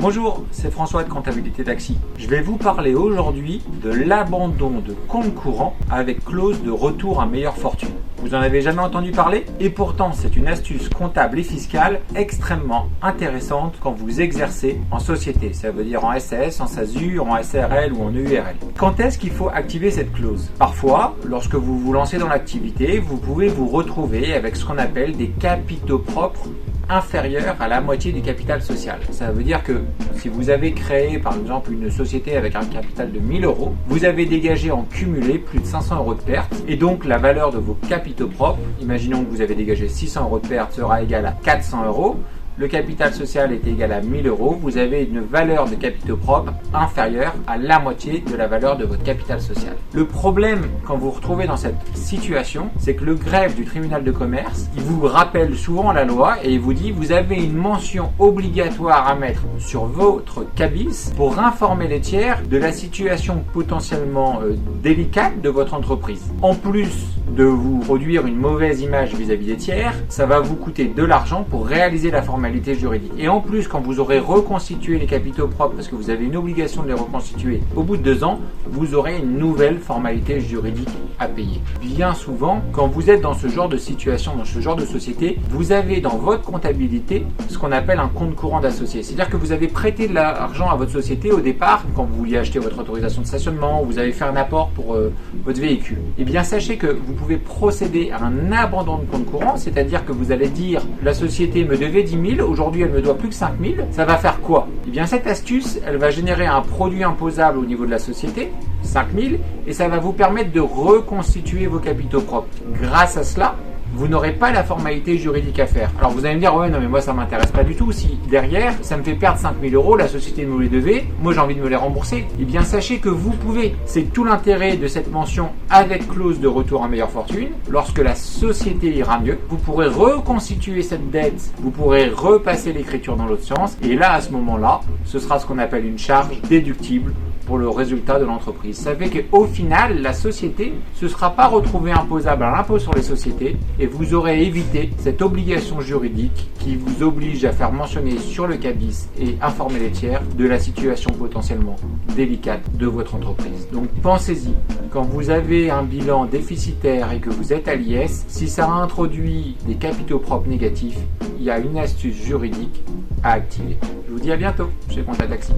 Bonjour, c'est François de Comptabilité Taxi. Je vais vous parler aujourd'hui de l'abandon de compte courant avec clause de retour à meilleure fortune. Vous en avez jamais entendu parler? Et pourtant, c'est une astuce comptable et fiscale extrêmement intéressante quand vous exercez en société. Ça veut dire en SAS, en SASU, en SARL ou en EURL. Quand est-ce qu'il faut activer cette clause? Parfois, lorsque vous vous lancez dans l'activité, vous pouvez vous retrouver avec ce qu'on appelle des capitaux propres inférieur à la moitié du capital social. Ça veut dire que si vous avez créé par exemple une société avec un capital de 1000 euros, vous avez dégagé en cumulé plus de 500 euros de perte et donc la valeur de vos capitaux propres, imaginons que vous avez dégagé 600 euros de perte, sera égale à 400 euros. Le capital social est égal à 1000 euros, vous avez une valeur de capitaux propres inférieure à la moitié de la valeur de votre capital social. Le problème quand vous vous retrouvez dans cette situation, c'est que le greffe du tribunal de commerce, il vous rappelle souvent la loi et il vous dit vous avez une mention obligatoire à mettre sur votre cabis pour informer les tiers de la situation potentiellement délicate de votre entreprise. En plus de vous produire une mauvaise image vis-à-vis des tiers, ça va vous coûter de l'argent pour réaliser la formalité juridique. Et en plus, quand vous aurez reconstitué les capitaux propres, parce que vous avez une obligation de les reconstituer au bout de 2 ans, vous aurez une nouvelle formalité juridique à payer. Bien souvent, quand vous êtes dans ce genre de situation, dans ce genre de société, vous avez dans votre comptabilité ce qu'on appelle un compte courant d'associé. C'est-à-dire que vous avez prêté de l'argent à votre société au départ, quand vous vouliez acheter votre autorisation de stationnement, ou vous avez fait un apport pour votre véhicule. Eh bien, sachez que vous pouvez procéder à un abandon de compte courant, c'est-à-dire que vous allez dire la société me devait 10 000, aujourd'hui elle me doit plus que 5 000, ça va faire quoi? Eh bien cette astuce, elle va générer un produit imposable au niveau de la société, 5 000, et ça va vous permettre de reconstituer vos capitaux propres. Grâce à cela, vous n'aurez pas la formalité juridique à faire. Alors vous allez me dire, ouais non mais moi ça m'intéresse pas du tout, si derrière ça me fait perdre 5 000 euros, la société me les devait, moi j'ai envie de me les rembourser. Eh bien sachez que vous pouvez, c'est tout l'intérêt de cette mention avec clause de retour à meilleure fortune, lorsque la société ira mieux, vous pourrez reconstituer cette dette, vous pourrez repasser l'écriture dans l'autre sens, et là à ce moment-là, ce sera ce qu'on appelle une charge déductible pour le résultat de l'entreprise. Ça fait qu'au final, la société ne se sera pas retrouvée imposable à l'impôt sur les sociétés et vous aurez évité cette obligation juridique qui vous oblige à faire mentionner sur le cabis et informer les tiers de la situation potentiellement délicate de votre entreprise. Donc pensez-y, quand vous avez un bilan déficitaire et que vous êtes à l'IS, si ça introduit des capitaux propres négatifs, il y a une astuce juridique à activer. Je vous dis à bientôt chez Compta Taxi.